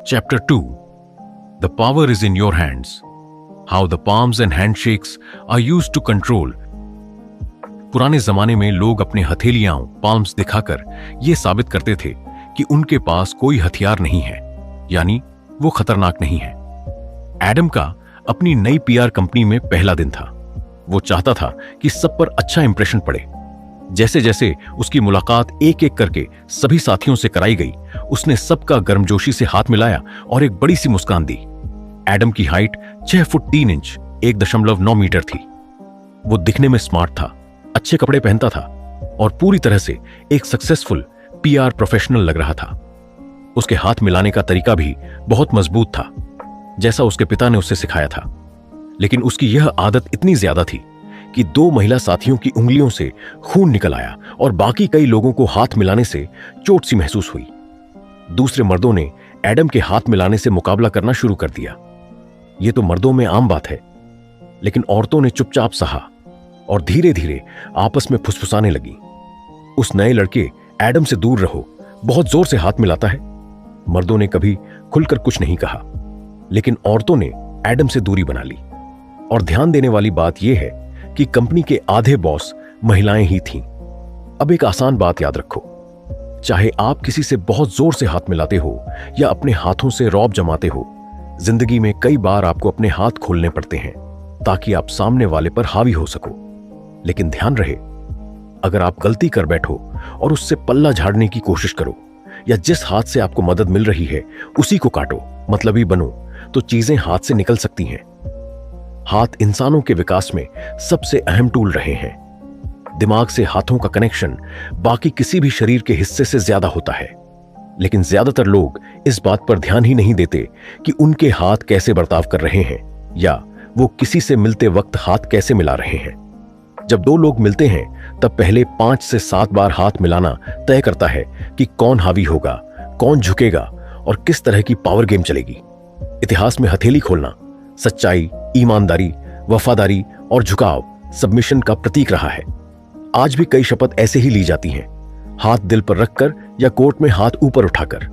Chapter 2. The power is in your hands. How the palms and handshakes are used to control. पुराने जमाने में लोग अपने हथेलियां palms दिखाकर यह साबित करते थे कि उनके पास कोई हथियार नहीं है, यानी वो खतरनाक नहीं है। एडम का अपनी नई पीआर कंपनी में पहला दिन था। वो चाहता था कि सब पर अच्छा इंप्रेशन पड़े। जैसे जैसे उसकी मुलाकात एक एक करके सभी साथियों से कराई गई, उसने सबका गर्मजोशी से हाथ मिलाया और एक बड़ी सी मुस्कान दी। एडम की हाइट 6 फुट 3 इंच 1.9 मीटर थी। वो दिखने में स्मार्ट था, अच्छे कपड़े पहनता था और पूरी तरह से एक सक्सेसफुल पीआर प्रोफेशनल लग रहा था। उसके हाथ मिलाने का तरीका भी बहुत मजबूत था, जैसा उसके पिता ने उसे सिखाया था। लेकिन उसकी यह आदत इतनी ज्यादा थी कि 2 महिला साथियों की उंगलियों से खून निकल आया और बाकी कई लोगों को हाथ मिलाने से चोट सी महसूस हुई। दूसरे मर्दों ने एडम के हाथ मिलाने से मुकाबला करना शुरू कर दिया। यह तो मर्दों में आम बात है, लेकिन औरतों ने चुपचाप सहा और धीरे धीरे आपस में फुसफुसाने लगी। उस नए लड़के एडम से दूर रहो, बहुत जोर से हाथ मिलाता है। मर्दों ने कभी खुलकर कुछ नहीं कहा, लेकिन औरतों ने एडम से दूरी बना ली। और ध्यान देने वाली बात यह है कि कंपनी के आधे बॉस महिलाएं ही थीं। अब एक आसान बात याद रखो, चाहे आप किसी से बहुत जोर से हाथ मिलाते हो या अपने हाथों से रौब जमाते हो, जिंदगी में कई बार आपको अपने हाथ खोलने पड़ते हैं ताकि आप सामने वाले पर हावी हो सको। लेकिन ध्यान रहे, अगर आप गलती कर बैठो और उससे पल्ला झाड़ने की कोशिश करो या जिस हाथ से आपको मदद मिल रही है उसी को काटो, मतलबी बनो, तो चीजें हाथ से निकल सकती हैं। हाथ इंसानों के विकास में सबसे अहम टूल रहे हैं। दिमाग से हाथों का कनेक्शन बाकी किसी भी शरीर के हिस्से से ज्यादा होता है, लेकिन ज्यादातर लोग इस बात पर ध्यान ही नहीं देते कि उनके हाथ कैसे बर्ताव कर रहे हैं या वो किसी से मिलते वक्त हाथ कैसे मिला रहे हैं। जब 2 लोग मिलते हैं तब पहले 5 से 7 बार हाथ मिलाना तय करता है कि कौन हावी होगा, कौन झुकेगा और किस तरह की पावर गेम चलेगी। इतिहास में हथेली खोलना सच्चाई, ईमानदारी, वफादारी और झुकाव सबमिशन का प्रतीक रहा है। आज भी कई शपथ ऐसे ही ली जाती हैं, हाथ दिल पर रखकर या कोर्ट में हाथ ऊपर उठाकर।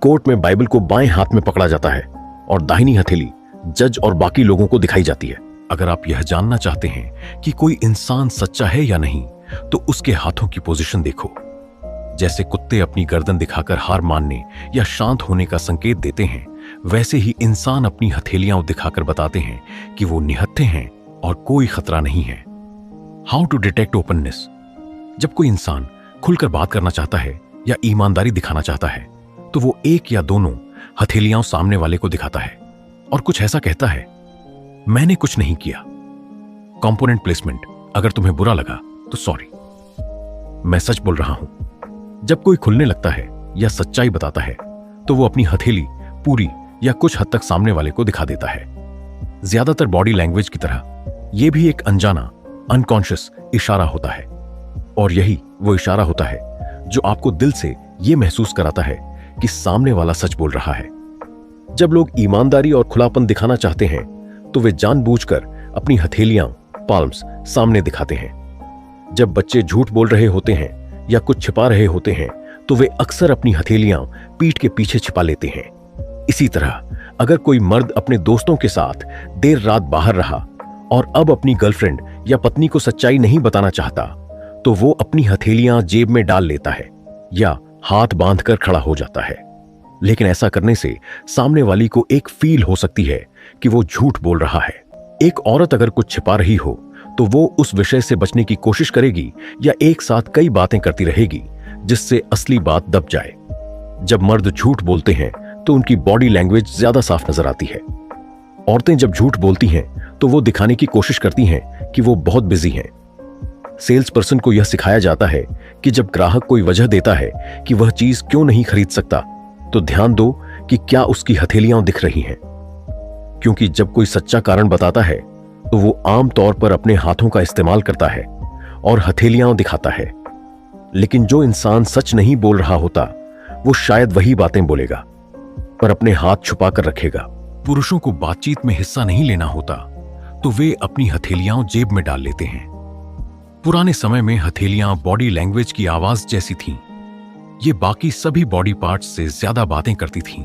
कोर्ट में बाइबल को बाएं हाथ में पकड़ा जाता है और दाहिनी हथेली जज और बाकी लोगों को दिखाई जाती है। अगर आप यह जानना चाहते हैं कि कोई इंसान सच्चा है या नहीं, तो उसके हाथों की पोजीशन देखो। जैसे कुत्ते अपनी गर्दन दिखाकर हार मानने या शांत होने का संकेत देते हैं, वैसे ही इंसान अपनी हथेलियां दिखाकर बताते हैं कि वो निहत्थे हैं और कोई खतरा नहीं है। How to detect openness. जब कोई इंसान खुलकर बात करना चाहता है या ईमानदारी दिखाना चाहता है, तो वो एक या दोनों हथेलियां सामने वाले को दिखाता है और कुछ ऐसा कहता है, मैंने कुछ नहीं किया। Component placement. अगर तुम्हें बुरा लगा तो सॉरी, मैं सच बोल रहा हूं। जब कोई खुलने लगता है या सच्चाई बताता है, तो वो अपनी हथेली पूरी या कुछ हद तक सामने वाले को दिखा देता है। ज्यादातर बॉडी लैंग्वेज की तरह यह भी एक अनजाना, अनकॉन्शियस इशारा होता है, और यही वो इशारा होता है जो आपको दिल से यह महसूस कराता है कि सामने वाला सच बोल रहा है। जब लोग ईमानदारी और खुलापन दिखाना चाहते हैं, तो वे जानबूझकर अपनी हथेलियां, पाल्म्स सामने दिखाते हैं। जब बच्चे झूठ बोल रहे होते हैं या कुछ छिपा रहे होते हैं, तो वे अक्सर अपनी हथेलियां पीठ के पीछे छिपा लेते हैं। इसी तरह अगर कोई मर्द अपने दोस्तों के साथ देर रात बाहर रहा और अब अपनी गर्लफ्रेंड या पत्नी को सच्चाई नहीं बताना चाहता, तो वो अपनी हथेलियां जेब में डाल लेता है या हाथ बांधकर खड़ा हो जाता है। लेकिन ऐसा करने से सामने वाली को एक फील हो सकती है कि वो झूठ बोल रहा है। एक औरत अगर कुछ छिपा रही हो, तो वो उस विषय से बचने की कोशिश करेगी या एक साथ कई बातें करती रहेगी, जिससे असली बात दब जाए। जब मर्द झूठ बोलते हैं तो उनकी बॉडी लैंग्वेज ज्यादा साफ नजर आती है। औरतें जब झूठ बोलती हैं तो वो दिखाने की कोशिश करती हैं कि वो बहुत बिजी हैं। सेल्स पर्सन को यह सिखाया जाता है कि जब ग्राहक कोई वजह देता है कि वह चीज क्यों नहीं खरीद सकता, तो ध्यान दो कि क्या उसकी हथेलियां दिख रही हैं। क्योंकि जब कोई सच्चा कारण बताता है, तो वो आम तौर पर अपने हाथों का इस्तेमाल करता है और हथेलियां दिखाता है। लेकिन जो इंसान सच नहीं बोल रहा होता, वो शायद वही बातें बोलेगा, पर अपने हाथ छुपा कर रखेगा। पुरुषों को बातचीत में हिस्सा नहीं लेना होता, तो वे अपनी हथेलियां जेब में डाल लेते हैं। पुराने समय में हथेलियां बॉडी लैंग्वेज की आवाज जैसी थीं। ये बाकी सभी बॉडी पार्ट्स से ज्यादा बातें करती थीं।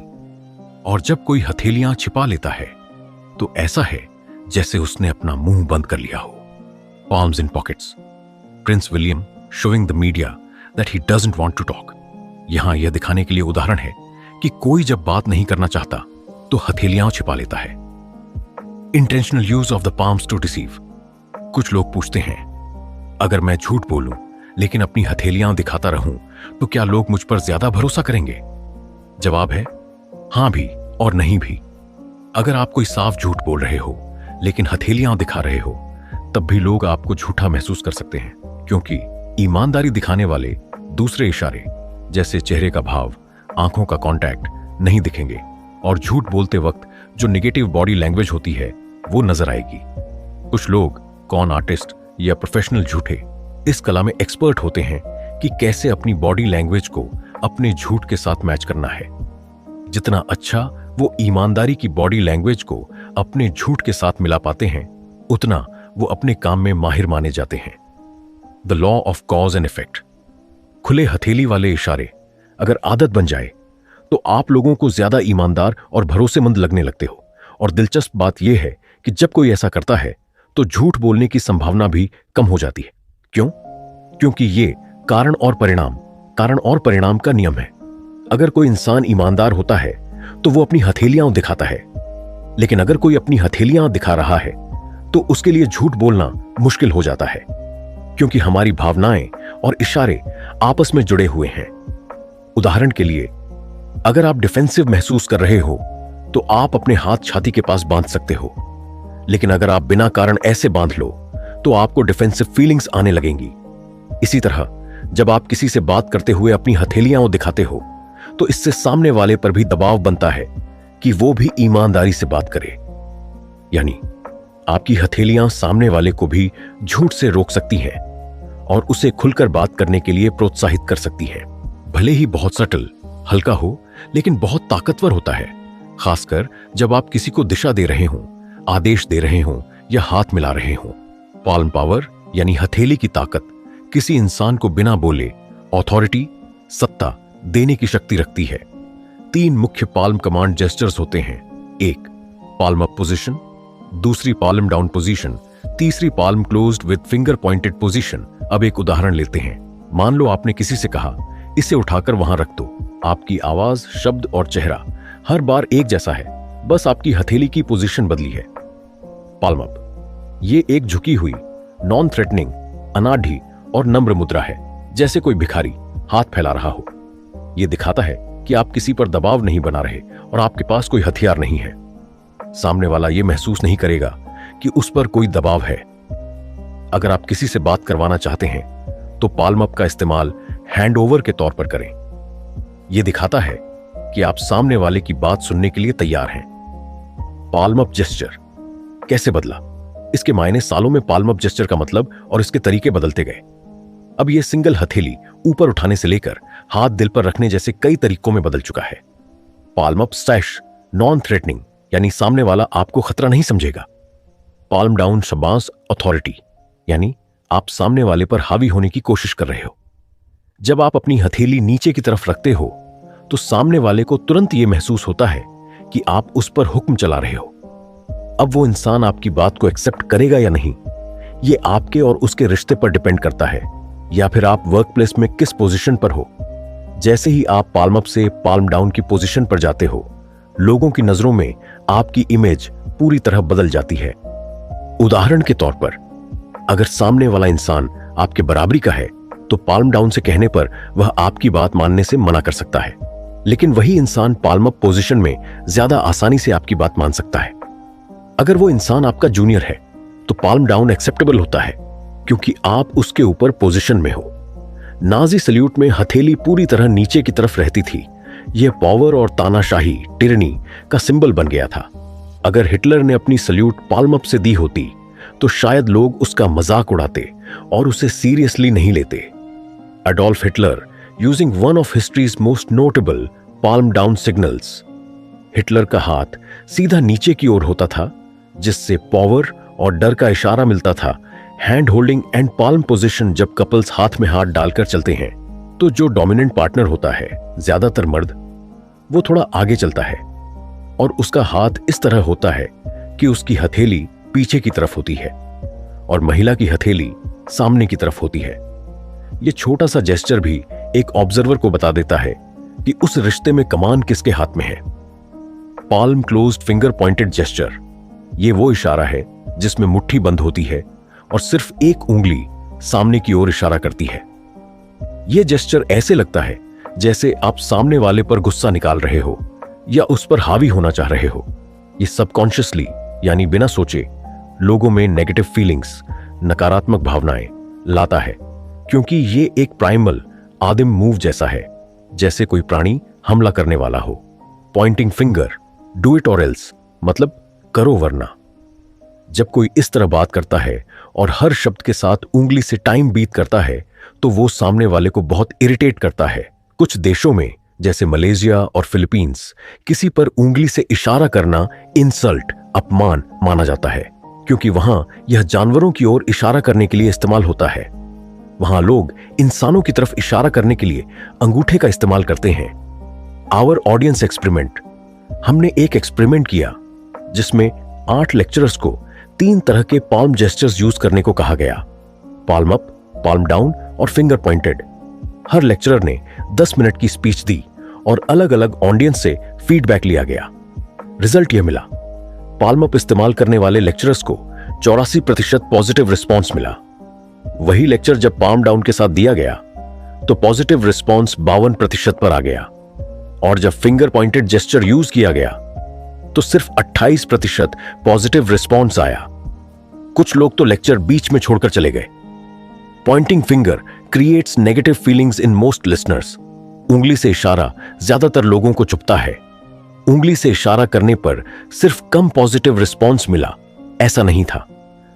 और जब कोई हथेलियां छिपा लेता है तो ऐसा है जैसे उसने अपना मुंह बंद कर लिया हो। Palms in pockets. Prince William showing the media that he doesn't want to talk. यहां यह दिखाने के लिए उदाहरण है कि कोई जब बात नहीं करना चाहता तो हथेलियां छिपा लेता है। Intentional use of the palms to deceive. कुछ लोग पूछते हैं, अगर मैं झूठ बोलूं लेकिन अपनी हथेलियां दिखाता रहूं तो क्या लोग मुझ पर ज्यादा भरोसा करेंगे? जवाब है हां भी और नहीं भी। अगर आप कोई साफ झूठ बोल रहे हो लेकिन हथेलियां दिखा रहे हो तब भी लोग आपको झूठा महसूस कर सकते हैं, क्योंकि ईमानदारी दिखाने वाले दूसरे इशारे जैसे चेहरे का भाव, आंखों का कांटेक्ट नहीं दिखेंगे और झूठ बोलते वक्त जो नेगेटिव बॉडी लैंग्वेज होती है वो नजर आएगी। कुछ लोग कॉन आर्टिस्ट या प्रोफेशनल झूठे इस कला में एक्सपर्ट होते हैं कि कैसे अपनी बॉडी लैंग्वेज को अपने झूठ के साथ मैच करना है। जितना अच्छा वो ईमानदारी की बॉडी लैंग्वेज को अपने झूठ के साथ मिला पाते हैं उतना वो अपने काम में माहिर माने जाते हैं। The law of cause and effect. खुले हथेली वाले इशारे अगर आदत बन जाए तो आप लोगों को ज्यादा ईमानदार और भरोसेमंद लगने लगते हो। और दिलचस्प बात यह है कि जब कोई ऐसा करता है तो झूठ बोलने की संभावना भी कम हो जाती है। क्यों? क्योंकि ये कारण और परिणाम का नियम है। अगर कोई इंसान ईमानदार होता है तो वो अपनी हथेलियां दिखाता है, लेकिन अगर कोई अपनी हथेलियां दिखा रहा है तो उसके लिए झूठ बोलना मुश्किल हो जाता है, क्योंकि हमारी भावनाएं और इशारे आपस में जुड़े हुए हैं। उदाहरण के लिए, अगर आप डिफेंसिव महसूस कर रहे हो तो आप अपने हाथ छाती के पास बांध सकते हो, लेकिन अगर आप बिना कारण ऐसे बांध लो तो आपको डिफेंसिव फीलिंग्स आने लगेंगी। इसी तरह जब आप किसी से बात करते हुए अपनी हथेलियां दिखाते हो तो इससे सामने वाले पर भी दबाव बनता है कि वो भी ईमानदारी से बात करे। यानी आपकी हथेलियां सामने वाले को भी झूठ से रोक सकती हैं और उसे खुलकर बात करने के लिए प्रोत्साहित कर सकती हैं। भले ही बहुत सटल, हल्का हो, लेकिन बहुत ताकतवर होता है, खासकर जब आप किसी को दिशा दे रहे हों, आदेश दे रहे हों या हाथ मिला रहे हों। पाल्म पावर यानी हथेली की ताकत किसी इंसान को बिना बोले ऑथोरिटी, सत्ता देने की शक्ति रखती है। 3 मुख्य पाल्म कमांड जेस्चर्स होते हैं। 1 पाल्म अप पोजीशन, दूसरी पाल्म डाउन पोजीशन, तीसरी palm closed with finger pointed position. अब एक उदाहरण लेते हैं। मान लो आपने किसी से कहा, इसे उठाकर वहां रख दो। आपकी आवाज, शब्द और चेहरा हर बार एक जैसा है, बस आपकी हथेली की पोजीशन बदली है। पाल्म अप ये एक झुकी हुई, नॉन थ्रेटनिंग, अनाढ़ी और नम्र मुद्रा है, जैसे कोई भिखारी हाथ फैला रहा हो। यह दिखाता है कि आप किसी पर दबाव नहीं बना रहे और आपके पास कोई हथियार नहीं है। सामने वाला यह महसूस नहीं करेगा कि उस पर कोई दबाव है। अगर आप किसी से बात करवाना चाहते हैं तो पाल्म अप का इस्तेमाल हैंडओवर के तौर पर करें। यह दिखाता है कि आप सामने वाले की बात सुनने के लिए तैयार हैं। पाल्म अप जेस्चर कैसे बदला? इसके मायने सालों में पाल्म अप जेस्चर का मतलब और इसके तरीके बदलते गए। अब यह सिंगल हथेली ऊपर उठाने से लेकर हाथ दिल पर रखने जैसे कई तरीकों में बदल चुका है। Palm up stash non threatening, यानी सामने वाला आपको खतरा नहीं समझेगा। पाल्म डाउन शबास अथॉरिटी, यानी आप सामने वाले पर हावी होने की कोशिश कर रहे हो। जब आप अपनी हथेली नीचे की तरफ रखते हो तो सामने वाले को तुरंत यह महसूस होता है कि आप उस पर हुक्म चला रहे हो। अब वो इंसान आपकी बात को एक्सेप्ट करेगा या नहीं, यह आपके और उसके रिश्ते पर डिपेंड करता है, या फिर आप वर्क प्लेस में किस पोजीशन पर हो। जैसे ही आप पाल्म अप से पाल्म डाउन की पोजीशन पर जाते हो, लोगों की नजरों में आपकी इमेज पूरी तरह बदल जाती है। उदाहरण के तौर पर, अगर सामने वाला इंसान आपके बराबरी का है तो पाल्म डाउन से कहने पर वह आपकी बात मानने से मना कर सकता है, लेकिन वही इंसान पाल्म अप पोजीशन में ज्यादा आसानी से आपकी बात मान सकता है। अगर वो इंसान आपका जूनियर है तो पाल्म डाउन एक्सेप्टेबल होता है, क्योंकि आप उसके ऊपर पोजीशन में हो। नाजी सल्यूट में हथेली पूरी तरह नीचे की तरफ रहती थी। यह पावर और तानाशाही, टिरनी का सिंबल बन गया था। अगर हिटलर ने अपनी सल्यूट पाल्म अप से दी होती तो शायद लोग उसका मजाक उड़ाते और उसे सीरियसली नहीं लेते। Adolf Hitler using one of histories most notable palm down signals. Hitler का हाथ सीधा नीचे की ओर होता था, जिससे पावर और डर का इशारा मिलता था। Hand holding and palm position, जब कपल्स हाथ में हाथ डालकर चलते हैं तो जो डोमिनेंट पार्टनर होता है, ज्यादातर मर्द, वो थोड़ा आगे चलता है, और उसका हाथ इस तरह होता है कि उसकी हथेली पीछे की तरफ होती है और महिला की हथेली सामने की तरफ होती है। यह छोटा सा जेस्चर भी एक ऑब्जर्वर को बता देता है कि उस रिश्ते में कमान किसके हाथ में है। Palm closed finger pointed gesture, यह वो इशारा है जिसमें मुट्ठी बंद होती है और सिर्फ एक उंगली सामने की ओर इशारा करती है। यह जेस्चर ऐसे लगता है जैसे आप सामने वाले पर गुस्सा निकाल रहे हो या उस पर हावी होना चाह रहे हो। यह सबकॉन्शियसली यानी बिना सोचे लोगों में नेगेटिव फीलिंग्स, नकारात्मक भावनाएं लाता है, क्योंकि ये एक प्राइमल आदिम मूव जैसा है, जैसे कोई प्राणी हमला करने वाला हो। पॉइंटिंग फिंगर, डू इट और एल्स, मतलब करो वरना। जब कोई इस तरह बात करता है और हर शब्द के साथ उंगली से टाइम बीट करता है तो वो सामने वाले को बहुत इरिटेट करता है। कुछ देशों में जैसे मलेशिया और फिलीपींस, किसी पर उंगली से इशारा करना इंसल्ट, अपमान माना जाता है, क्योंकि वहां यह जानवरों की ओर इशारा करने के लिए इस्तेमाल होता है। वहां लोग इंसानों की तरफ इशारा करने के लिए अंगूठे का इस्तेमाल करते हैं। आवर ऑडियंस एक्सपेरिमेंट, हमने एक एक्सपेरिमेंट किया जिसमें 8 लेक्चरर्स को 3 तरह के पाल्म जेस्चर्स यूज करने को कहा गया, पाल्म अप, पाल्म डाउन और फिंगर पॉइंटेड। हर लेक्चरर ने 10 मिनट की स्पीच दी और अलग अलग ऑडियंस से फीडबैक लिया गया। रिजल्ट यह मिला, पाल्म अप इस्तेमाल करने वाले लेक्चरर्स को 84% पॉजिटिव रिस्पॉन्स मिला। वही लेक्चर जब पाल्म डाउन के साथ दिया गया तो पॉजिटिव रिस्पॉन्स 52% पर आ गया, और जब फिंगर पॉइंटेड जेस्चर यूज किया गया तो सिर्फ 28% पॉजिटिव रिस्पॉन्स आया। कुछ लोग तो लेक्चर बीच में छोड़कर चले गए। Pointing finger creates negative feelings in most listeners. उंगली से इशारा ज्यादातर लोगों को चुभता है। उंगली से इशारा करने पर सिर्फ कम पॉजिटिव रिस्पॉन्स मिला, ऐसा नहीं था,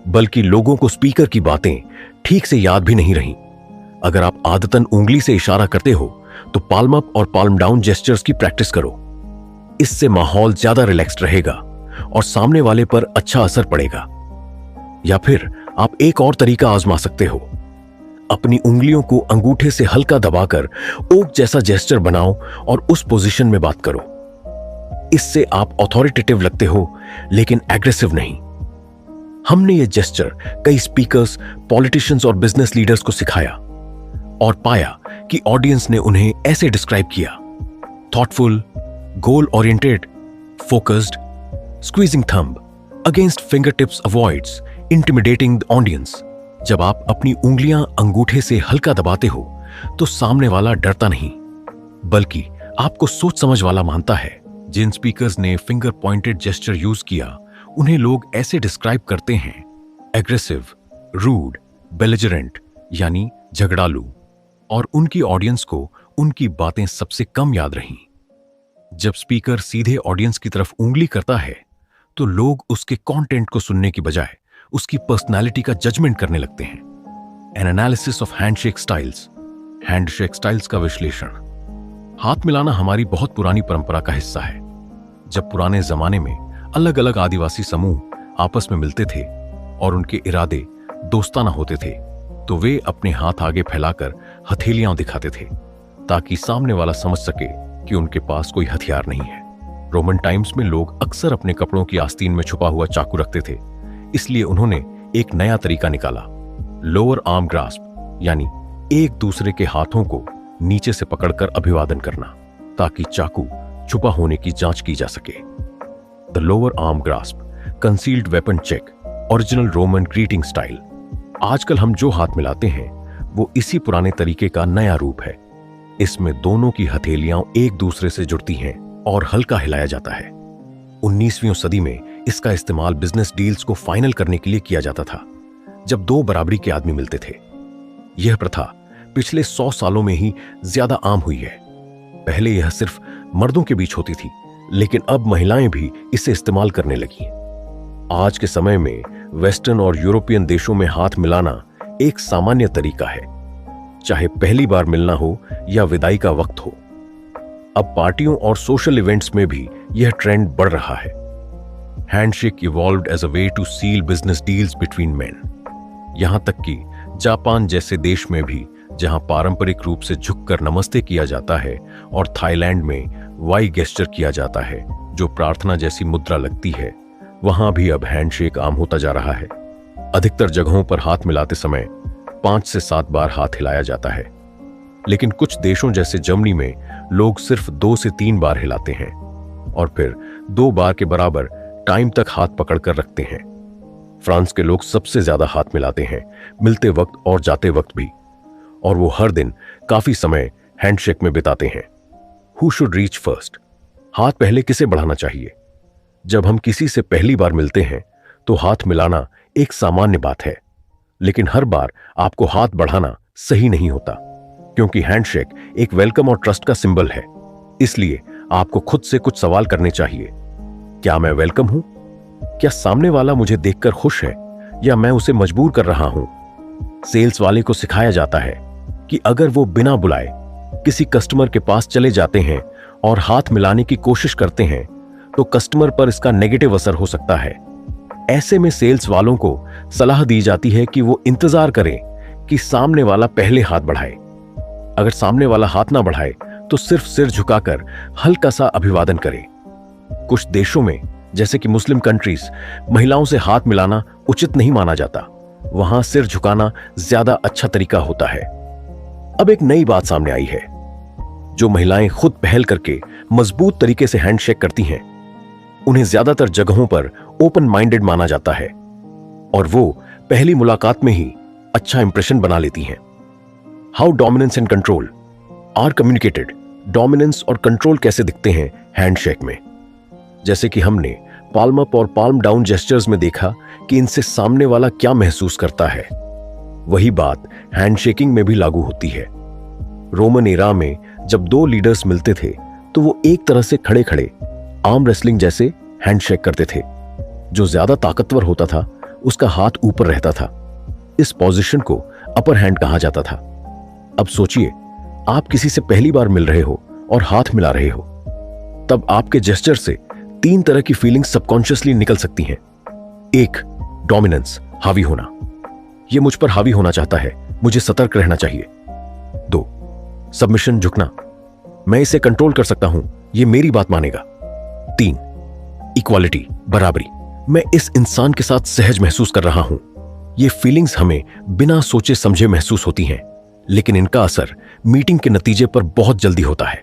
बल्कि लोगों को स्पीकर की बातें ठीक से याद भी नहीं रहीं। अगर आप आदतन उंगली से इशारा करते हो तो पाल्म अप और पाल्म डाउन जेस्चर्स की प्रैक्टिस करो। इससे माहौल ज्यादा रिलैक्स्ड रहेगा और सामने वाले पर अच्छा असर पड़ेगा। या फिर आप एक और तरीका आजमा सकते हो, अपनी उंगलियों को अंगूठे से हल्का दबाकर ओक जैसा जेस्चर बनाओ और उस पोजीशन में बात करो। इससे आप अथॉरिटेटिव लगते हो लेकिन एग्रेसिव नहीं। हमने ये जेस्चर कई स्पीकर्स, पॉलिटिशियंस और बिजनेस लीडर्स को सिखाया और पाया कि ऑडियंस ने उन्हें ऐसे डिस्क्राइब किया, thoughtful, goal oriented, focused, squeezing thumb against finger tips avoids intimidating the audience. जब आप अपनी उंगलियां अंगूठे से हल्का दबाते हो तो सामने वाला डरता नहीं, बल्कि आपको सोच समझ वाला मानता है। जिन स्पीकर्स ने फिंगर पॉइंटेड जेस्चर यूज किया उन्हें लोग ऐसे डिस्क्राइब करते हैं, एग्रेसिव, रूड, बेलिजरेंट यानी झगड़ालू, और उनकी ऑडियंस को उनकी बातें सबसे कम याद रहीं। जब स्पीकर सीधे ऑडियंस की तरफ उंगली करता है तो लोग उसके कंटेंट को सुनने की बजाय उसकी पर्सनालिटी का जजमेंट करने लगते हैं। N analysis of handshake styles, handshake styles का विश्लेषण। हाथ मिलाना हमारी बहुत पुरानी परंपरा का हिस्सा है। जब पुराने जमाने में अलग अलग आदिवासी समूह आपस में मिलते थे और उनके इरादे दोस्ताना होते थे तो वे अपने हाथ आगे फैलाकर हथेलियां दिखाते थे ताकि सामने वाला समझ सके कि उनके पास कोई हथियार नहीं है। रोमन टाइम्स में लोग अक्सर अपने कपड़ों की आस्तीन में छुपा हुआ चाकू रखते थे, इसलिए उन्होंने एक नया तरीका निकाला, लोअर आर्म ग्रास्प, यानी एक दूसरे के हाथों को नीचे से पकड़कर अभिवादन करना ताकि चाकू छुपा होने की जांच की जा सके। The lower arm grasp, concealed weapon check, original Roman greeting style. आजकल हम जो हाथ मिलाते हैं वो इसी पुराने तरीके का नया रूप है। इसमें दोनों की हथेलियां एक दूसरे से जुड़ती हैं और हल्का हिलाया जाता है। 19वीं सदी में इसका इस्तेमाल बिजनेस डील्स को फाइनल करने के लिए किया जाता था, जब 2 बराबरी के आदमी मिलते थे। यह प्रथा पिछले 100 सालों में ही ज्यादा आम हुई है। पहले यह सिर्फ मर्दों के बीच होती थी, लेकिन अब महिलाएं भी इसे इस्तेमाल करने लगी। आज के समय में वेस्टर्न और यूरोपियन देशों में हाथ मिलाना एक सामान्य तरीका है, चाहे पहली बार मिलना हो या विदाई का वक्त हो। अब पार्टियों और सोशल इवेंट्स में भी यह ट्रेंड बढ़ रहा है। Handshake evolved as a way to seal business deals between men. यहां तक कि जापान जैसे देश में भी, जहां पारंपरिक रूप से झुककर नमस्ते किया जाता है, और थाईलैंड में वाई गेस्चर किया जाता है, जो प्रार्थना जैसी मुद्रा लगती है, वहां भी अब हैंडशेक आम होता जा रहा है। अधिकतर जगहों पर हाथ मिलाते समय 5 से 7 बार हाथ हिलाया जाता है, लेकिन कुछ देशों जैसे जर्मनी में लोग सिर्फ 2 से 3 बार हिलाते हैं और फिर 2 बार के बराबर टाइम तक हाथ पकड़कर रखते हैं। फ्रांस के लोग सबसे ज्यादा हाथ मिलाते हैं, मिलते वक्त और जाते वक्त भी, और वो हर दिन काफी समय हैंडशेक में बिताते हैं। Who should reach first? हाथ पहले किसे बढ़ाना चाहिए? जब हम किसी से पहली बार मिलते हैं तो हाथ मिलाना एक सामान्य बात है, लेकिन हर बार आपको हाथ बढ़ाना सही नहीं होता, क्योंकि हैंडशेक एक वेलकम और ट्रस्ट का सिंबल है। इसलिए आपको खुद से कुछ सवाल करने चाहिए। क्या मैं वेलकम हूं? क्या सामने वाला मुझे देखकर खुश है या मैं उसे मजबूर कर रहा हूं? सेल्स वाले को सिखाया जाता है कि अगर वो बिना बुलाए किसी कस्टमर के पास चले जाते हैं और हाथ मिलाने की कोशिश करते हैं तो कस्टमर पर इसका नेगेटिव असर हो सकता है। ऐसे में सेल्स वालों को सलाह दी जाती है कि वो इंतजार करें कि सामने वाला पहले हाथ बढ़ाए। अगर सामने वाला हाथ ना बढ़ाए तो सिर्फ सिर झुकाकर हल्का सा अभिवादन करें। कुछ देशों में, जैसे कि मुस्लिम कंट्रीज, महिलाओं से हाथ मिलाना उचित नहीं माना जाता। वहां सिर झुकाना ज्यादा अच्छा तरीका होता है। अब एक नई बात सामने आई है। जो महिलाएं खुद पहल करके मजबूत तरीके से हैंडशेक करती हैं, उन्हें ज्यादातर जगहों पर ओपन माइंडेड माना जाता है और वो पहली मुलाकात में ही अच्छा इंप्रेशन बना लेती हैं। How dominance and control are communicated? Dominance और कंट्रोल कैसे दिखते हैं हैंडशेक में? जैसे कि हमने पाल्म अप और पाल्म डाउन जेस्चर्स में देखा कि इनसे सामने वाला क्या महसूस करता है, वही बात हैंडशेकिंग में भी लागू होती है। रोमन एरा में जब 2 लीडर्स मिलते थे तो वो एक तरह से खड़े खड़े आर्म रेसलिंग जैसे हैंडशेक करते थे। जो ज्यादा ताकतवर होता था उसका हाथ ऊपर रहता था। इस पोजीशन को अपर हैंड कहा जाता था। अब सोचिए, आप किसी से पहली बार मिल रहे हो और हाथ मिला रहे हो, तब आपके जेस्चर से 3 तरह की फीलिंग्स सबकॉन्शियसली निकल सकती हैं। 1, डोमिनेंस, हावी होना। ये मुझ पर हावी होना चाहता है, मुझे सतर्क रहना चाहिए। 2, सबमिशन, झुकना, मैं इसे कंट्रोल कर सकता हूं, ये मेरी बात मानेगा। 3, इक्वालिटी, बराबरी, मैं इस इंसान के साथ सहज महसूस कर रहा हूं। ये फीलिंग्स हमें बिना सोचे समझे महसूस होती हैं, लेकिन इनका असर मीटिंग के नतीजे पर बहुत जल्दी होता है।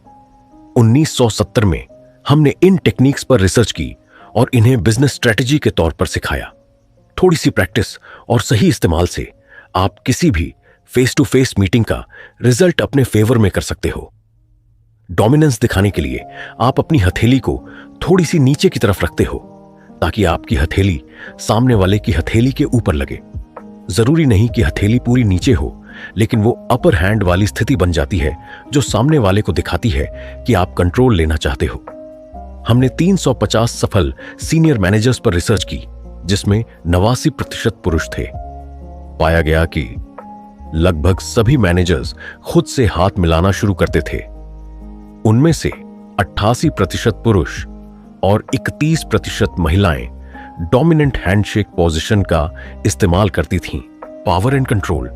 1970 में हमने इन टेक्निक्स पर रिसर्च की और इन्हें बिजनेस स्ट्रेटजी के तौर पर सिखाया। थोड़ी सी प्रैक्टिस और सही इस्तेमाल से आप किसी भी फेस टू फेस मीटिंग का रिजल्ट अपने फेवर में कर सकते हो। डोमिनेंस दिखाने के लिए आप अपनी हथेली को थोड़ी सी नीचे की तरफ रखते हो ताकि आपकी हथेली सामने वाले की हथेली के ऊपर लगे। जरूरी नहीं कि हथेली पूरी नीचे हो, लेकिन वो अपर हैंड वाली स्थिति बन जाती है जो सामने वाले को दिखाती है कि आप कंट्रोल लेना चाहते हो। हमने 350 सफल सीनियर मैनेजर्स पर रिसर्च की, जिसमें 89% पुरुष थे। पाया गया कि लगभग सभी मैनेजर्स खुद से हाथ मिलाना शुरू करते थे। उनमें से 88% पुरुष और 31% महिलाएं डोमिनेंट हैंडशेक पोजीशन का इस्तेमाल करती थीं। पावर एंड कंट्रोल,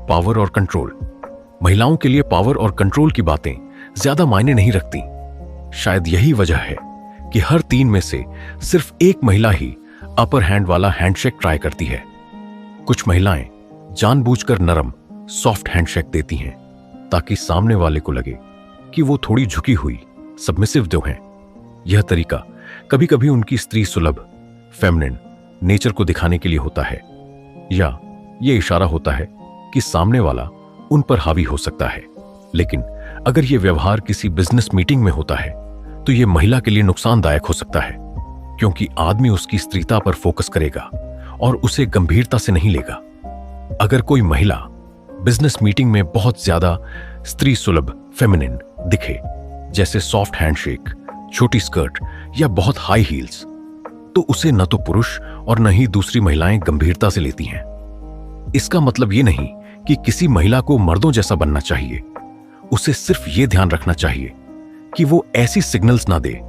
पावर और कंट्रोल। महिलाओं के लिए पावर और कंट्रोल की बातें ज्यादा मायने नहीं रखती। शायद यही वजह है कि हर 3 में से सिर्फ एक महिला ही अपर हैंड वाला हैंडशेक ट्राई करती है। कुछ महिलाएं जानबूझकर नरम, सॉफ्ट हैंडशेक देती हैं ताकि सामने वाले को लगे कि वो थोड़ी झुकी हुई, सबमिसिव दो हैं। यह तरीका कभी कभी उनकी स्त्री सुलभ, फेमिनिन नेचर को दिखाने के लिए होता है, या ये इशारा होता है कि सामने वाला उन पर हावी हो सकता है। लेकिन अगर यह व्यवहार किसी बिजनेस मीटिंग में होता है तो यह महिला के लिए नुकसानदायक हो सकता है, क्योंकि आदमी उसकी स्त्रीता पर फोकस करेगा और उसे गंभीरता से नहीं लेगा। अगर कोई महिला बिजनेस मीटिंग में बहुत ज्यादा स्त्री सुलभ, फेमिनिन दिखे, जैसे सॉफ्ट हैंडशेक, छोटी स्कर्ट या बहुत हाई हील्स, तो उसे न तो पुरुष और न ही दूसरी महिलाएं गंभीरता से लेती हैं। इसका मतलब ये नहीं कि किसी महिला को मर्दों जैसा बनना चाहिए। उसे सिर्फ ये ध्यान रखना चाहिए कि वो ऐसी सिग्नल्स ना दे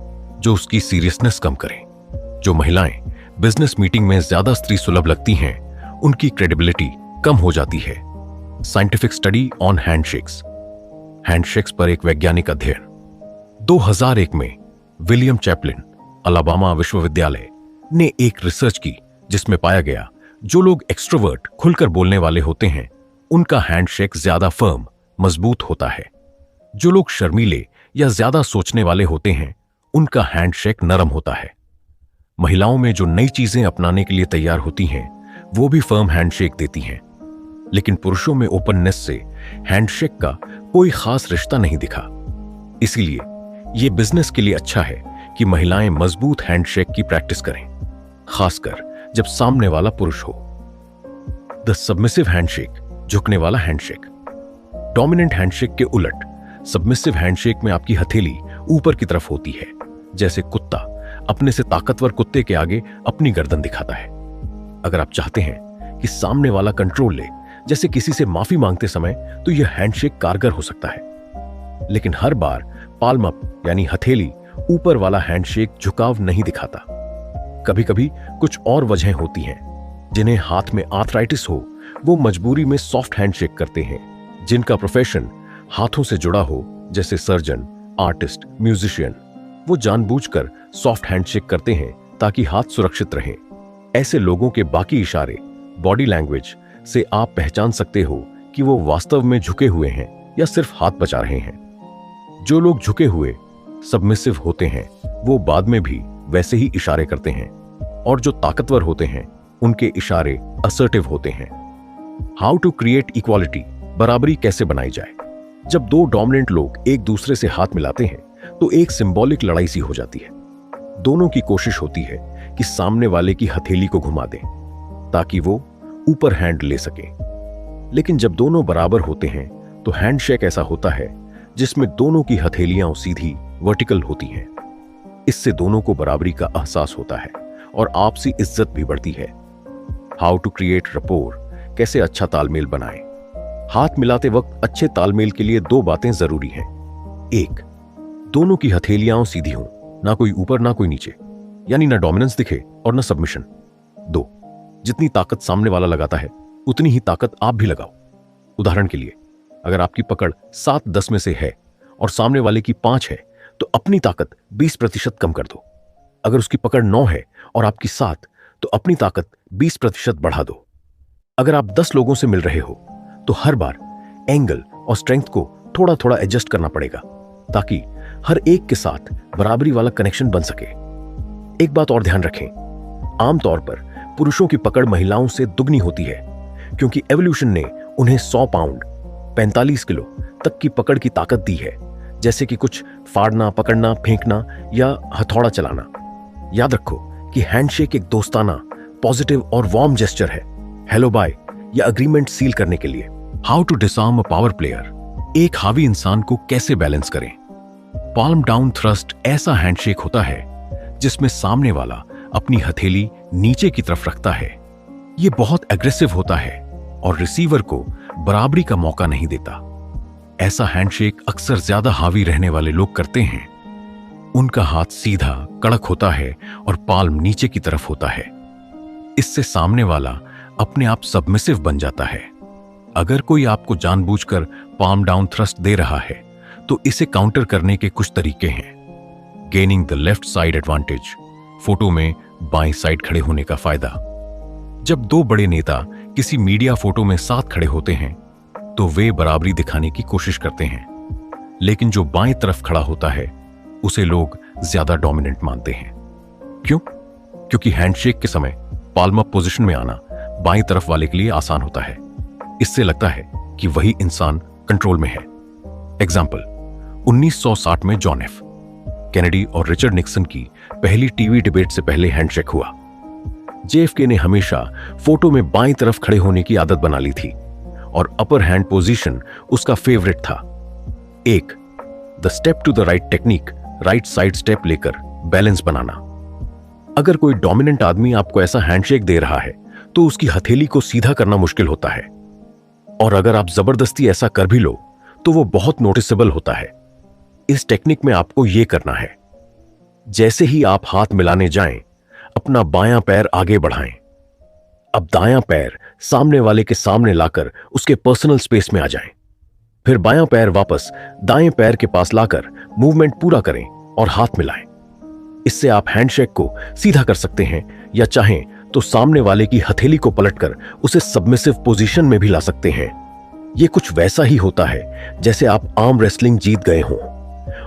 जो उसकी सीरियसनेस कम करें। जो महिलाएं बिजनेस मीटिंग में ज्यादा स्त्री सुलभ लगती हैं, उनकी क्रेडिबिलिटी कम हो जाती है। Scientific study on handshakes. Handshakes पर एक वैज्ञानिक अध्ययन। 2001 में विलियम चैपलिन अलाबामा विश्वविद्यालय ने एक रिसर्च की जिसमें पाया गया जो लोग एक्सट्रोवर्ट खुलकर बोलने वाले होते हैं उनका हैंडशेक ज्यादा फर्म मजबूत होता है। जो लोग शर्मीले या ज्यादा सोचने वाले होते हैं उनका हैंडशेक नरम होता है। महिलाओं में जो नई चीजें अपनाने के लिए तैयार होती हैं वो भी फर्म हैंडशेक देती हैं, लेकिन पुरुषों में ओपननेस से हैंडशेक का कोई खास रिश्ता नहीं दिखा। इसीलिए यह बिजनेस के लिए अच्छा है कि महिलाएं मजबूत हैंडशेक की प्रैक्टिस करें, खासकर जब सामने वाला पुरुष हो। द सबमिसिव हैंडशेक, झुकने वाला हैंडशेक। डोमिनेंट हैंडशेक के उलट सबमिसिव हैंडशेक में आपकी हथेली ऊपर की तरफ होती है, जैसे कुत्ता अपने से ताकतवर कुत्ते के आगे अपनी गर्दन दिखाता है। अगर आप चाहते हैं कि सामने वाला कंट्रोल ले, जैसे किसी से माफी मांगते समय, तो यह हैंडशेक कारगर हो सकता है। लेकिन हर बार पाल्म अप यानी हथेली ऊपर वाला हैंडशेक झुकाव नहीं दिखाता। कभी कभी कुछ और वजहें होती हैं। जिन्हें हाथ में आर्थराइटिस हो वो मजबूरी में सॉफ्ट हैंडशेक करते हैं। जिनका प्रोफेशन हाथों से जुड़ा हो, जैसे सर्जन, आर्टिस्ट, म्यूजिशियन, वो जानबूझकर सॉफ्ट हैंडशेक करते हैं ताकि हाथ सुरक्षित रहें। ऐसे लोगों के बाकी इशारे, बॉडी लैंग्वेज से आप पहचान सकते हो कि वो वास्तव में झुके हुए हैं या सिर्फ हाथ बचा रहे हैं। जो लोग झुके हुए सबमिसिव होते हैं वो बाद में भी वैसे ही इशारे करते हैं, और जो ताकतवर होते हैं उनके इशारे असर्टिव होते हैं। हाउ टू क्रिएट इक्वालिटी, बराबरी कैसे बनाई जाए। जब दो डोमिनेंट लोग एक दूसरे से हाथ मिलाते हैं तो एक सिंबॉलिक लड़ाई सी हो जाती है। दोनों की कोशिश होती है कि सामने वाले की हथेली को घुमा दें ताकि वो ऊपर हैंड ले सके। लेकिन जब दोनों बराबर होते हैं तो हैंडशेक ऐसा होता है जिसमें दोनों की हथेलियां सीधी वर्टिकल होती हैं। इससे दोनों को बराबरी का एहसास होता है और आपसी इज्जत भी बढ़ती है। हाउ टू क्रिएट रपोर, कैसे अच्छा तालमेल बनाएं। हाथ मिलाते वक्त अच्छे तालमेल के लिए दो बातें जरूरी हैं। एक, दोनों की हथेलियां सीधी हों, ना कोई ऊपर ना कोई नीचे, यानी ना डोमिनेंस दिखे और ना सबमिशन। दो, जितनी ताकत सामने वाला लगाता है उतनी ही ताकत आप भी लगाओ। उदाहरण के लिए, अगर आपकी पकड़ 7-10 में से है और सामने वाले की 5 है तो अपनी ताकत 20% कम कर दो। अगर उसकी पकड़ 9 है और आपकी 7, तो अपनी ताकत 20% बढ़ा दो। अगर आप 10 लोगों से मिल रहे हो तो हर बार एंगल और स्ट्रेंथ को थोड़ा थोड़ा एडजस्ट करना पड़ेगा ताकि हर एक के साथ बराबरी वाला कनेक्शन बन सके। एक बात और ध्यान रखें, आमतौर पर पुरुषों की पकड़ महिलाओं से दुगनी होती है क्योंकि एवोल्यूशन ने उन्हें 100 पाउंड 45 किलो तक की पकड़ की ताकत दी है, जैसे कि कुछ फाड़ना, पकड़ना, फेंकना या हथौड़ा चलाना। याद रखो कि हैंडशेक एक दोस्ताना, पॉजिटिव और वार्म जेस्चर है, हेलो बाय या अग्रीमेंट सील करने के लिए। How to disarm a power player, एक हावी इंसान को कैसे बैलेंस करें। पाल्म डाउन थ्रस्ट ऐसा हैंडशेक होता है जिसमें सामने वाला अपनी हथेली नीचे की तरफ रखता है। यह बहुत एग्रेसिव होता है और रिसीवर को बराबरी का मौका नहीं देता। ऐसा हैंडशेक अक्सर ज्यादा हावी रहने वाले लोग करते हैं। उनका हाथ सीधा, कड़क होता है और पाल्म नीचे की तरफ होता है। इससे सामने वाला अपने आप सबमिसिव बन जाता है। अगर कोई आपको जानबूझकर पाल्म डाउन थ्रस्ट दे रहा है तो इसे काउंटर करने के कुछ तरीके हैं। Gaining the left side advantage, photo में बाएं साइड खड़े होने का फायदा। जब दो बड़े नेता किसी मीडिया फोटो में साथ खड़े होते हैं तो वे बराबरी दिखाने की कोशिश करते हैं, लेकिन जो बाएं तरफ खड़ा होता है उसे लोग ज्यादा डोमिनेंट मानते हैं। क्यों? क्योंकि हैंडशेक के समय पाल्म अप पोजीशन में आना बाएं तरफ वाले के लिए आसान होता है। इससे लगता है कि वही इंसान कंट्रोल में है। एग्जाम्पल, 1960 में जॉन एफ कैनेडी और रिचर्ड निक्सन की पहली टीवी डिबेट से पहले हैंडशेक हुआ। जेएफके ने हमेशा फोटो में बाईं तरफ खड़े होने की आदत बना ली थी और अपर हैंड पोजीशन उसका फेवरेट था। एक, the step to the right technique, right side step लेकर बैलेंस बनाना। अगर कोई डोमिनेंट आदमी आपको ऐसा हैंडशेक दे रहा है तो उसकी हथेली को सीधा करना मुश्किल होता है, और अगर आप जबरदस्ती ऐसा कर भी लो तो वो बहुत नोटिसेबल होता है। इस टेक्निक में आपको यह करना है, जैसे ही आप हाथ मिलाने जाएं, अपना बायां पैर आगे बढ़ाएं। अब दायां पैर सामने वाले के सामने लाकर उसके पर्सनल स्पेस में आ जाएं। फिर बायां पैर वापस दाएं पैर के पास लाकर मूवमेंट पूरा करें और हाथ मिलाएं। इससे आप हैंडशेक को सीधा कर सकते हैं या चाहें तो सामने वाले की हथेली को पलटकर उसे सबमिसिव पोजीशन में भी ला सकते हैं। यह कुछ वैसा ही होता है जैसे आप आर्म रेसलिंग जीत गए हों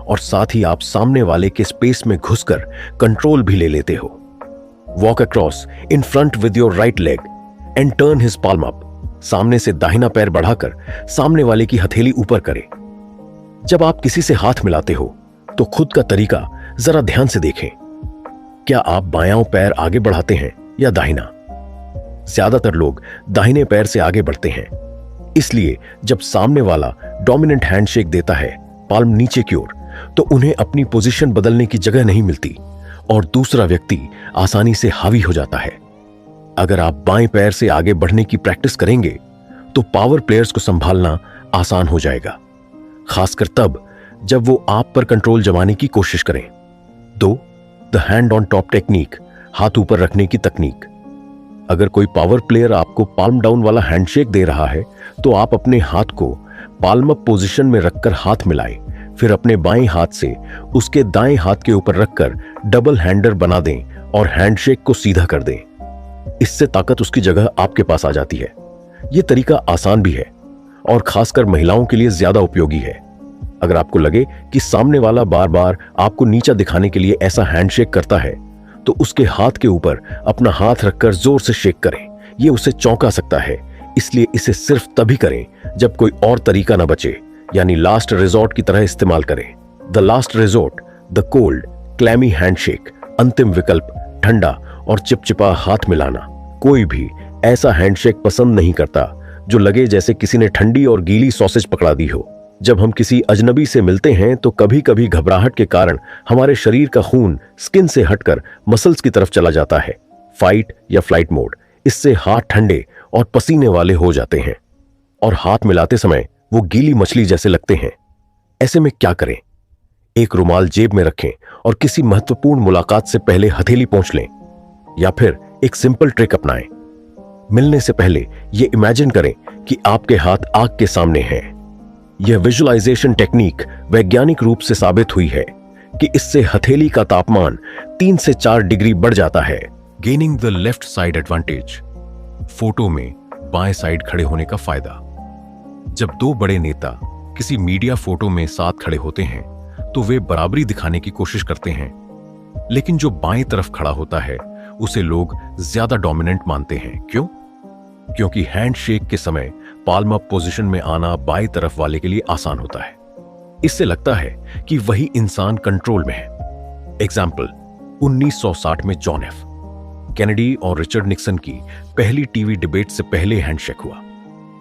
और साथ ही आप सामने वाले के स्पेस में घुसकर कंट्रोल भी ले लेते हो। Walk across in front with your right leg and turn his palm up. सामने से दाहिना पैर बढ़ाकर सामने वाले की हथेली ऊपर करें। जब आप किसी से हाथ मिलाते हो तो खुद का तरीका जरा ध्यान से देखें। क्या आप बायां पैर आगे बढ़ाते हैं या दाहिना? ज्यादातर लोग दाहिने पैर से आगे बढ़ते हैं। इसलिए जब सामने वाला डोमिनेंट हैंडशेक देता है पाल्म नीचे की ओर, तो उन्हें अपनी पोजीशन बदलने की जगह नहीं मिलती और दूसरा व्यक्ति आसानी से हावी हो जाता है। अगर आप बाएं पैर से आगे बढ़ने की प्रैक्टिस करेंगे तो पावर प्लेयर्स को संभालना आसान हो जाएगा, खासकर तब जब वो आप पर कंट्रोल जमाने की कोशिश करें। 2. The hand on top technique, हाथ ऊपर रखने की तकनीक। अगर कोई पावर प्लेयर आपको पाल्म डाउन वाला हैंडशेक दे रहा है तो आप अपने हाथ को पाल्म अप पोजीशन में रखकर हाथ मिलाएं, फिर अपने बाएं हाथ से उसके दाएं हाथ के ऊपर रखकर डबल हैंडर बना दें और हैंडशेक को सीधा कर दें। इससे ताकत उसकी जगह आपके पास आ जाती है। यह तरीका आसान भी है और खासकर महिलाओं के लिए ज्यादा उपयोगी है। अगर आपको लगे कि सामने वाला बार बार आपको नीचा दिखाने के लिए ऐसा हैंडशेक करता है तो उसके हाथ के ऊपर अपना हाथ रखकर जोर से शेक करें। यह उसे चौंका सकता है, इसलिए इसे सिर्फ तभी करें जब कोई और तरीका न बचे, यानी लास्ट रिजॉर्ट की तरह इस्तेमाल करें। The last resort, the cold clammy handshake, अंतिम विकल्प ठंडा और चिपचिपा हाथ मिलाना। कोई भी ऐसा हैंडशेक पसंद नहीं करता जो लगे जैसे किसी ने ठंडी और गीली सॉसेज पकड़ा दी हो। जब हम किसी अजनबी से मिलते हैं तो कभी कभी घबराहट के कारण हमारे शरीर का खून स्किन से हटकर मसल्स की तरफ चला जाता है, फाइट या फ्लाइट मोड। इससे हाथ ठंडे और पसीने वाले हो जाते हैं और हाथ मिलाते समय वो गीली मछली जैसे लगते हैं। ऐसे में क्या करें? एक रुमाल जेब में रखें और किसी महत्वपूर्ण मुलाकात से पहले हथेली पोंछ लें, या फिर एक सिंपल ट्रिक अपनाएं। मिलने से पहले यह इमेजिन करें कि आपके हाथ आग के सामने हैं। यह विजुअलाइजेशन टेक्निक वैज्ञानिक रूप से साबित हुई है कि इससे हथेली का तापमान 3 से 4 डिग्री बढ़ जाता है। Gaining the left side advantage, photo में बाएं साइड खड़े होने का फायदा। जब दो बड़े नेता किसी मीडिया फोटो में साथ खड़े होते हैं तो वे बराबरी दिखाने की कोशिश करते हैं, लेकिन जो बाएं तरफ खड़ा होता है उसे लोग ज्यादा डोमिनेंट मानते हैं। क्यों? क्योंकि हैंडशेक के समय पाल्म अप पोजीशन में आना बाएं तरफ वाले के लिए आसान होता है। इससे लगता है कि वही इंसान कंट्रोल में है। एग्जाम्पल, 1960 में जॉन एफ कैनेडी और रिचर्ड निक्सन की पहली टीवी डिबेट से पहले हैंडशेक हुआ।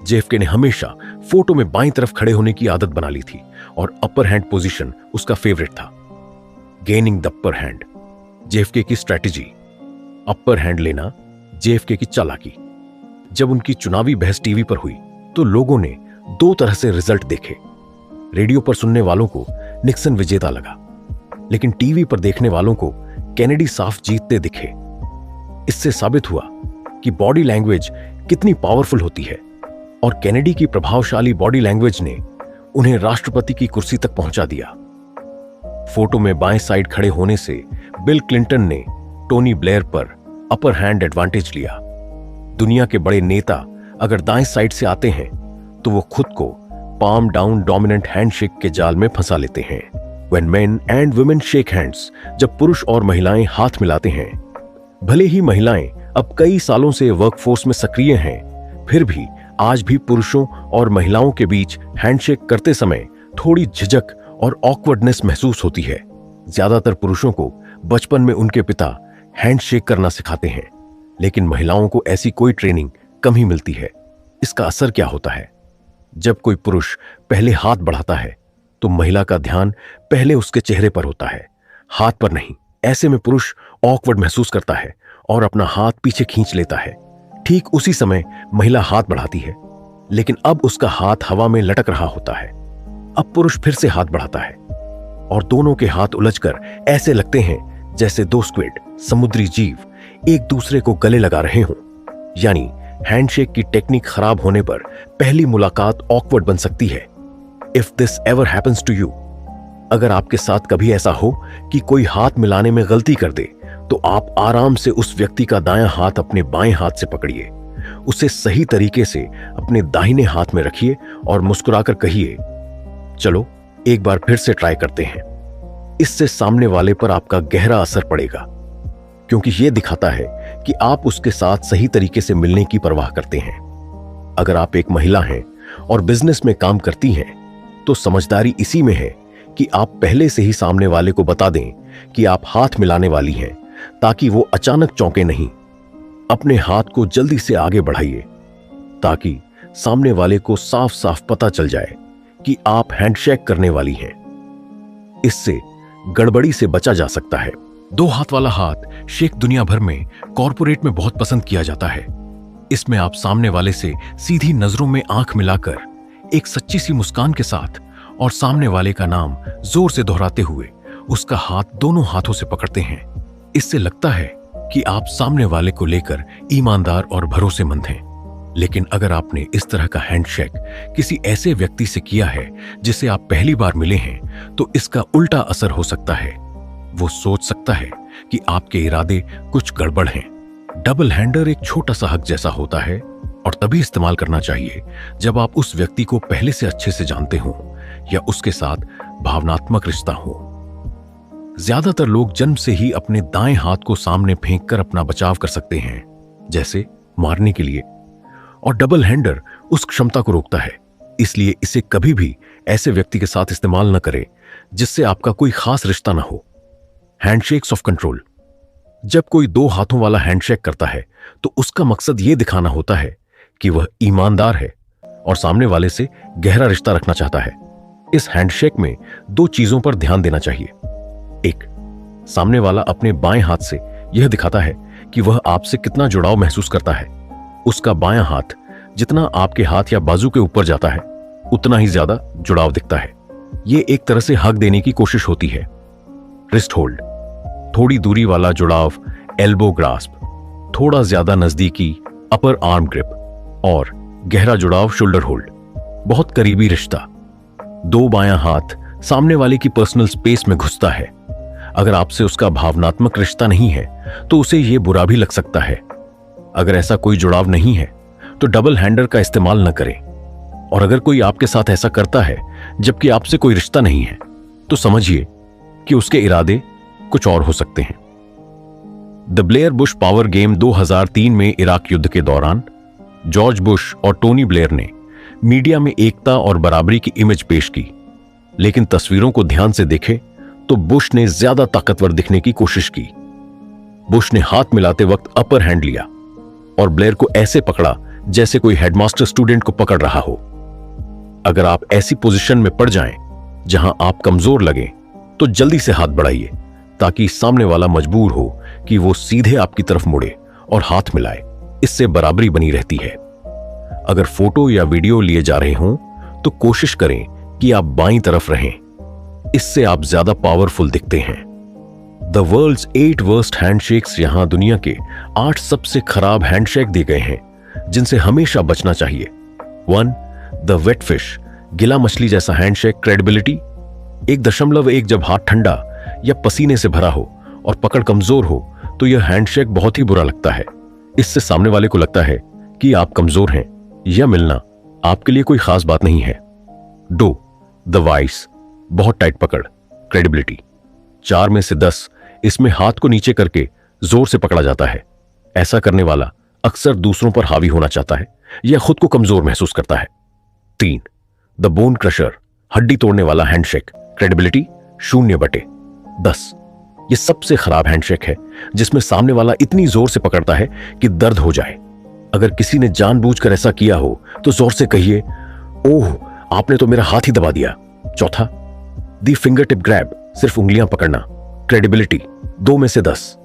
जेएफके ने हमेशा फोटो में बाईं तरफ खड़े होने की आदत बना ली थी और अपर हैंड पोजीशन उसका फेवरेट था। Gaining the upper hand, JFK की स्ट्रैटेजी। अपर हैंड लेना जेएफके की चालाकी। जब उनकी चुनावी बहस टीवी पर हुई तो लोगों ने 2 तरह से रिजल्ट देखे। रेडियो पर सुनने वालों को निक्सन विजेता लगा, लेकिन टीवी पर देखने वालों को कैनेडी साफ जीतते दिखे। इससे साबित हुआ कि बॉडी लैंग्वेज कितनी पावरफुल होती है और कैनेडी की प्रभावशाली बॉडी लैंग्वेज ने उन्हें राष्ट्रपति की कुर्सी तक पहुंचा दिया। फोटो में बाएं साइड खड़े होने से बिल क्लिंटन ने टोनी ब्लेयर पर अपर हैंड एडवांटेज लिया। दुनिया के बड़े नेता अगर दाएं साइड से आते हैं तो वो खुद को पाम डाउन डोमिनेंट हैंडशेक के जाल में फंसा लेते हैं। When men and women shake hands, जब पुरुष और महिलाएं हाथ मिलाते हैं, भले ही महिलाएं अब कई सालों से वर्कफोर्स में सक्रिय हैं, फिर भी आज भी पुरुषों और महिलाओं के बीच हैंडशेक करते समय थोड़ी झिझक और ऑकवर्डनेस महसूस होती है। ज्यादातर पुरुषों को बचपन में उनके पिता हैंडशेक करना सिखाते हैं, लेकिन महिलाओं को ऐसी कोई ट्रेनिंग कम ही मिलती है। इसका असर क्या होता है? जब कोई पुरुष पहले हाथ बढ़ाता है तो महिला का ध्यान पहले उसके चेहरे पर होता है, हाथ पर नहीं। ऐसे में पुरुष ऑकवर्ड महसूस करता है और अपना हाथ पीछे खींच लेता है। ठीक उसी समय महिला हाथ बढ़ाती है, लेकिन अब उसका हाथ हवा में लटक रहा होता है। अब पुरुष फिर से हाथ बढ़ाता है और दोनों के हाथ उलझकर ऐसे लगते हैं जैसे 2 स्क्विड, समुद्री जीव, एक दूसरे को गले लगा रहे हों। यानी हैंडशेक की टेक्निक खराब होने पर पहली मुलाकात ऑकवर्ड बन सकती है। If this ever happens to you, अगर आपके साथ कभी ऐसा हो कि कोई हाथ मिलाने में गलती कर दे, तो आप आराम से उस व्यक्ति का दायां हाथ अपने बाएं हाथ से पकड़िए, उसे सही तरीके से अपने दाहिने हाथ में रखिए और मुस्कुराकर कहिए, चलो एक बार फिर से ट्राई करते हैं। इससे सामने वाले पर आपका गहरा असर पड़ेगा, क्योंकि यह दिखाता है कि आप उसके साथ सही तरीके से मिलने की परवाह करते हैं। अगर आप एक महिला हैं और बिजनेस में काम करती हैं, तो समझदारी इसी में है कि आप पहले से ही सामने वाले को बता दें कि आप हाथ मिलाने वाली हैं, ताकि वो अचानक चौंके नहीं। अपने हाथ को जल्दी से आगे बढ़ाइए ताकि सामने वाले को साफ साफ पता चल जाए कि आप हैंडशेक करने वाली हैं। इससे गड़बड़ी से बचा जा सकता है। 2 हाथ वाला हाथ शेक दुनिया भर में कॉर्पोरेट में बहुत पसंद किया जाता है। इसमें आप सामने वाले से सीधी नजरों में आंख मिलाकर एक सच्ची सी मुस्कान के साथ और सामने वाले का नाम जोर से दोहराते हुए उसका हाथ दोनों हाथों से पकड़ते हैं। इससे लगता है कि आप सामने वाले को लेकर ईमानदार और भरोसेमंद हैं। लेकिन अगर आपने इस तरह का हैंडशेक किसी ऐसे व्यक्ति से किया है जिसे आप पहली बार मिले हैं, तो इसका उल्टा असर हो सकता है। वो सोच सकता है कि आपके इरादे कुछ गड़बड़ हैं। डबल हैंडर एक छोटा सा हक जैसा होता है और तभी इस्तेमाल करना चाहिए जब आप उस व्यक्ति को पहले से अच्छे से जानते हो या उसके साथ भावनात्मक रिश्ता हो। ज्यादातर लोग जन्म से ही अपने दाएं हाथ को सामने फेंककर अपना बचाव कर सकते हैं, जैसे मारने के लिए, और डबल हैंडर उस क्षमता को रोकता है। इसलिए इसे कभी भी ऐसे व्यक्ति के साथ इस्तेमाल न करें जिससे आपका कोई खास रिश्ता ना हो। Handshakes of control. जब कोई 2 हाथों वाला हैंडशेक करता है, तो उसका मकसद यह दिखाना होता है कि वह ईमानदार है और सामने वाले से गहरा रिश्ता रखना चाहता है। इस हैंडशेक में 2 चीजों पर ध्यान देना चाहिए। एक, सामने वाला अपने बाएं हाथ से यह दिखाता है कि वह आपसे कितना जुड़ाव महसूस करता है। उसका बायां हाथ जितना आपके हाथ या बाजू के ऊपर जाता है, उतना ही ज्यादा जुड़ाव दिखता है। यह एक तरह से हक देने की कोशिश होती है। रिस्ट होल्ड, थोड़ी दूरी वाला जुड़ाव, एल्बो ग्रास्प, थोड़ा ज्यादा नजदीकी अपर आर्म ग्रिप, और गहरा जुड़ाव शोल्डर होल्ड, बहुत करीबी रिश्ता। 2 बायां हाथ सामने वाले की पर्सनल स्पेस में घुसता है। अगर आपसे उसका भावनात्मक रिश्ता नहीं है, तो उसे यह बुरा भी लग सकता है। अगर ऐसा कोई जुड़ाव नहीं है, तो डबल हैंडर का इस्तेमाल न करें। और अगर कोई आपके साथ ऐसा करता है जबकि आपसे कोई रिश्ता नहीं है, तो समझिए कि उसके इरादे कुछ और हो सकते हैं। The Blair Bush power game 2003 में इराक युद्ध के दौरान जॉर्ज बुश और टोनी ब्लेयर ने मीडिया में एकता और बराबरी की इमेज पेश की, लेकिन तस्वीरों को ध्यान से देखें तो बुश ने ज्यादा ताकतवर दिखने की कोशिश की। बुश ने हाथ मिलाते वक्त अपर हैंड लिया और ब्लेयर को ऐसे पकड़ा जैसे कोई हेडमास्टर स्टूडेंट को पकड़ रहा हो। अगर आप ऐसी पोजीशन में पड़ जाएं जहां आप कमजोर लगें, तो जल्दी से हाथ बढ़ाइए ताकि सामने वाला मजबूर हो कि वो सीधे आपकी तरफ मुड़े और हाथ मिलाए। इससे बराबरी बनी रहती है। अगर फोटो या वीडियो लिए जा रहे हों, तो कोशिश करें कि आप बाईं तरफ रहें। इससे आप ज्यादा पावरफुल दिखते हैं। द वर्ल्ड्स 8 वर्स्ट हैंडशेक्स, यहां दुनिया के 8 सबसे खराब हैंडशेक दिए गए हैं जिनसे हमेशा बचना चाहिए। 1. द वेट फिश, गिला मछली जैसा हैंडशेक। क्रेडिबिलिटी 1.1। जब हाथ ठंडा या पसीने से भरा हो और पकड़ कमजोर हो, तो यह हैंडशेक बहुत ही बुरा लगता है। इससे सामने वाले को लगता है कि आप कमजोर हैं या मिलना आपके लिए कोई खास बात नहीं है। 2. द वाइस, बहुत टाइट पकड़। क्रेडिबिलिटी 4 में से 10। इसमें हाथ को नीचे करके जोर से पकड़ा जाता है। ऐसा करने वाला अक्सर दूसरों पर हावी होना चाहता है या खुद को कमजोर महसूस करता है। 3. द बोन क्रशर, हड्डी तोड़ने वाला हैंडशेक। क्रेडिबिलिटी 0/10। यह सबसे खराब हैंडशेक है जिसमें सामने वाला इतनी जोर से पकड़ता है कि दर्द हो जाए। अगर किसी ने जानबूझकर ऐसा किया हो, तो जोर से कहिए, ओह आपने तो मेरा हाथ ही दबा दिया। 4. दी फिंगर टिप ग्रैब, सिर्फ उंगलियां पकड़ना। क्रेडिबिलिटी 2 में से 10।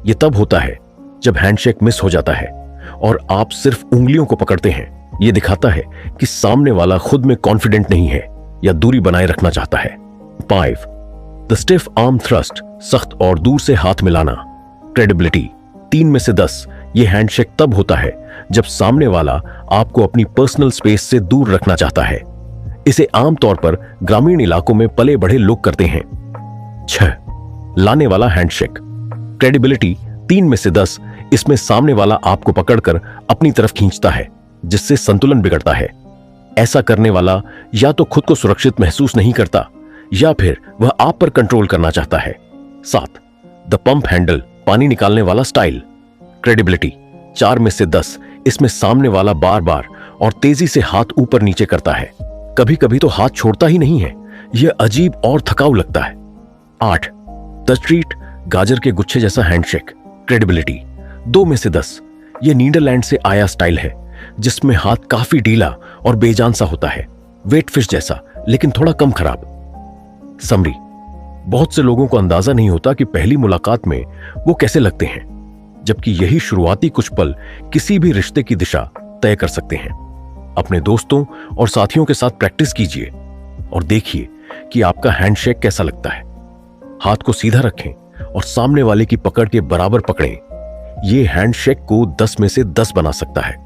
यह तब होता है जब हैंडशेक मिस हो जाता है और आप सिर्फ उंगलियों को पकड़ते हैं। यह दिखाता है कि सामने वाला खुद में कॉन्फिडेंट नहीं है या दूरी बनाए रखना चाहता है। 5. द स्टिफ आर्म थ्रस्ट, सख्त और दूर से हाथ मिलाना। क्रेडिबिलिटी 3 में से 10। यह हैंडशेक तब होता है जब सामने वाला आपको अपनी पर्सनल स्पेस से दूर रखना चाहता है। इसे आमतौर पर ग्रामीण इलाकों में पले बढ़े लोग करते हैं। 6. लाने वाला हैंडशेक। क्रेडिबिलिटी 3 में से 10। इसमें सामने वाला आपको पकड़कर अपनी तरफ खींचता है, जिससे संतुलन बिगड़ता है। ऐसा करने वाला या तो खुद को सुरक्षित महसूस नहीं करता या फिर वह आप पर कंट्रोल करना चाहता है। 7. द पंप हैंडल, पानी निकालने वाला स्टाइल। क्रेडिबिलिटी 4 में से 10। इसमें सामने वाला बार बार और तेजी से हाथ ऊपर नीचे करता है, कभी कभी तो हाथ छोड़ता ही नहीं है। यह अजीब और थकाऊ लगता है। 8. द स्ट्रीट, गाजर के गुच्छे जैसा हैंडशेक। क्रेडिबिलिटी 2 में से 10। यह नीदरलैंड से आया स्टाइल है, जिसमें हाथ काफी ढीला और बेजान सा होता है, वेट फिश जैसा, लेकिन थोड़ा कम खराब। समरी, बहुत से लोगों को अंदाजा नहीं होता कि पहली मुलाकात में वो कैसे लगते हैं, जबकि यही शुरुआती कुछ पल किसी भी रिश्ते की दिशा तय कर सकते हैं। अपने दोस्तों और साथियों के साथ प्रैक्टिस कीजिए और देखिए कि आपका हैंडशेक कैसा लगता है। हाथ को सीधा रखें और सामने वाले की पकड़ के बराबर पकड़ें। यह हैंडशेक को 10 में से 10 बना सकता है।